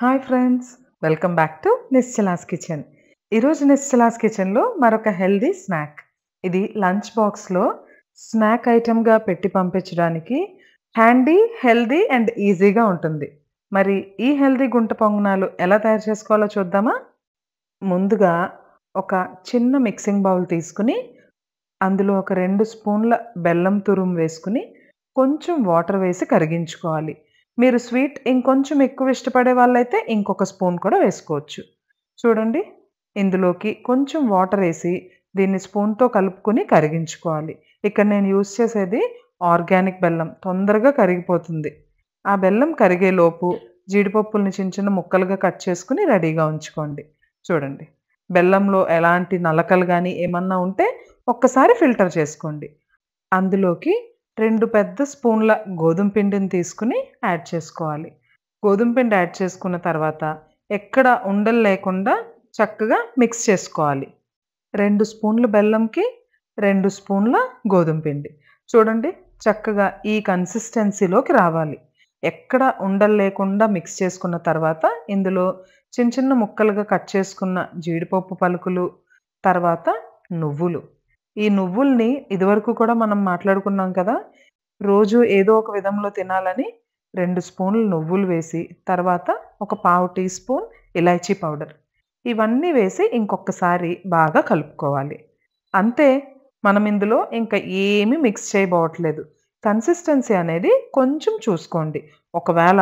Hi friends, welcome back to Nischala's kitchen. ఈరోజు నిశ్చలాస్ కిచెన్లో మరొక హెల్దీ స్నాక్. ఇది లంచ్ బాక్స్లో స్నాక్ ఐటెంగా పెట్టి పంపించడానికి హ్యాండీ, హెల్దీ అండ్ ఈజీగా ఉంటుంది. మరి ఈ హెల్దీ గుంట పొంగనాలు ఎలా తయారు చేసుకోవాలో చూద్దామా? ముందుగా ఒక చిన్న మిక్సింగ్ బౌల్ తీసుకుని అందులో ఒక 2 స్పూన్ల బెల్లం తురుము వేసుకుని కొంచెం వాటర్ వేసి కరిగించుకోవాలి. మీరు స్వీట్ ఇంకొంచెం ఎక్కువ ఇష్టపడే వాళ్ళైతే ఇంకొక స్పూన్ కూడా వేసుకోవచ్చు. చూడండి, ఇందులోకి కొంచెం వాటర్ వేసి దీన్ని స్పూన్తో కలుపుకొని కరిగించుకోవాలి. ఇక్కడ నేను యూజ్ చేసేది ఆర్గానిక్ బెల్లం, తొందరగా కరిగిపోతుంది. ఆ బెల్లం కరిగేలోపు జీడిపప్పుల్ని చిన్న చిన్న ముక్కలుగా కట్ చేసుకుని రెడీగా ఉంచుకోండి. చూడండి, బెల్లంలో ఎలాంటి నలకలు కానీ ఏమన్నా ఉంటే ఒక్కసారి ఫిల్టర్ చేసుకోండి. అందులోకి 2 పెద్ద స్పూన్ల గోధుమ పిండిని తీసుకుని యాడ్ చేసుకోవాలి. గోధుమ పిండి యాడ్ చేసుకున్న తర్వాత ఎక్కడ ఉండలు లేకుండా చక్కగా మిక్స్ చేసుకోవాలి. 2 స్పూన్ల బెల్లంకి 2 స్పూన్ల గోధుమ పిండి. చూడండి, చక్కగా ఈ కన్సిస్టెన్సీలోకి రావాలి. ఎక్కడ ఉండలు లేకుండా మిక్స్ చేసుకున్న తర్వాత ఇందులో చిన్న చిన్న ముక్కలుగా కట్ చేసుకున్న జీడిపప్పు పలుకులు, తర్వాత నువ్వులు. ఈ నువ్వుల్ని ఇదివరకు కూడా మనం మాట్లాడుకున్నాం కదా, రోజు ఏదో ఒక విధంలో తినాలని 2 స్పూన్లు నువ్వులు వేసి, తర్వాత ఒక పావు టీ స్పూన్ ఇలాచీ పౌడర్, ఇవన్నీ వేసి ఇంకొకసారి బాగా కలుపుకోవాలి. అంతే, మనం ఇందులో ఇంకా ఏమీ మిక్స్ చేయబోవట్లేదు. కన్సిస్టెన్సీ అనేది కొంచెం చూసుకోండి. ఒకవేళ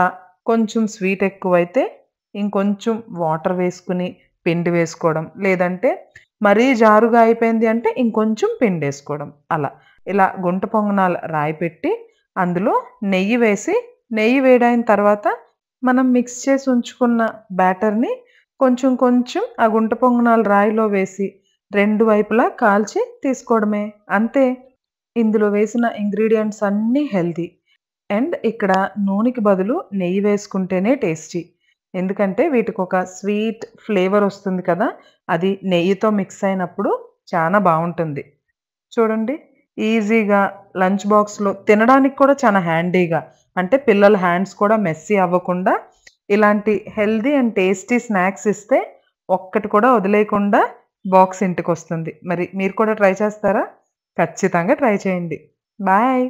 కొంచెం స్వీట్ ఎక్కువైతే ఇంకొంచెం వాటర్ వేసుకుని పిండి వేసుకోవడం, లేదంటే మరీ జారుగా అయిపోయింది అంటే ఇంకొంచెం పిండి వేసుకోవడం. ఇలా గుంట పొంగనాలు రాయి పెట్టి అందులో నెయ్యి వేసి, నెయ్యి వేడైన తర్వాత మనం మిక్స్ చేసి ఉంచుకున్న బ్యాటర్ని కొంచెం కొంచెం ఆ గుంట పొంగనాలు రాయిలో వేసి 2 వైపులా కాల్చి తీసుకోవడమే. అంతే, ఇందులో వేసిన ఇంగ్రీడియంట్స్ అన్నీ హెల్తీ. అండ్ ఇక్కడ నూనెకి బదులు నెయ్యి వేసుకుంటేనే టేస్టీ. ఎందుకంటే వీటికి ఒక స్వీట్ ఫ్లేవర్ వస్తుంది కదా, అది నెయ్యితో మిక్స్ అయినప్పుడు చాలా బాగుంటుంది. చూడండి, ఈజీగా లంచ్ బాక్స్లో తినడానికి కూడా చాలా హ్యాండీగా, అంటే పిల్లల హ్యాండ్స్ కూడా మెస్సీ అవ్వకుండా ఇలాంటి హెల్దీ అండ్ టేస్టీ స్నాక్స్ ఇస్తే ఒక్కటి కూడా వదిలేయకుండా బాక్స్ ఇంటికి వస్తుంది. మరి మీరు కూడా ట్రై చేస్తారా? ఖచ్చితంగా ట్రై చేయండి. బాయ్.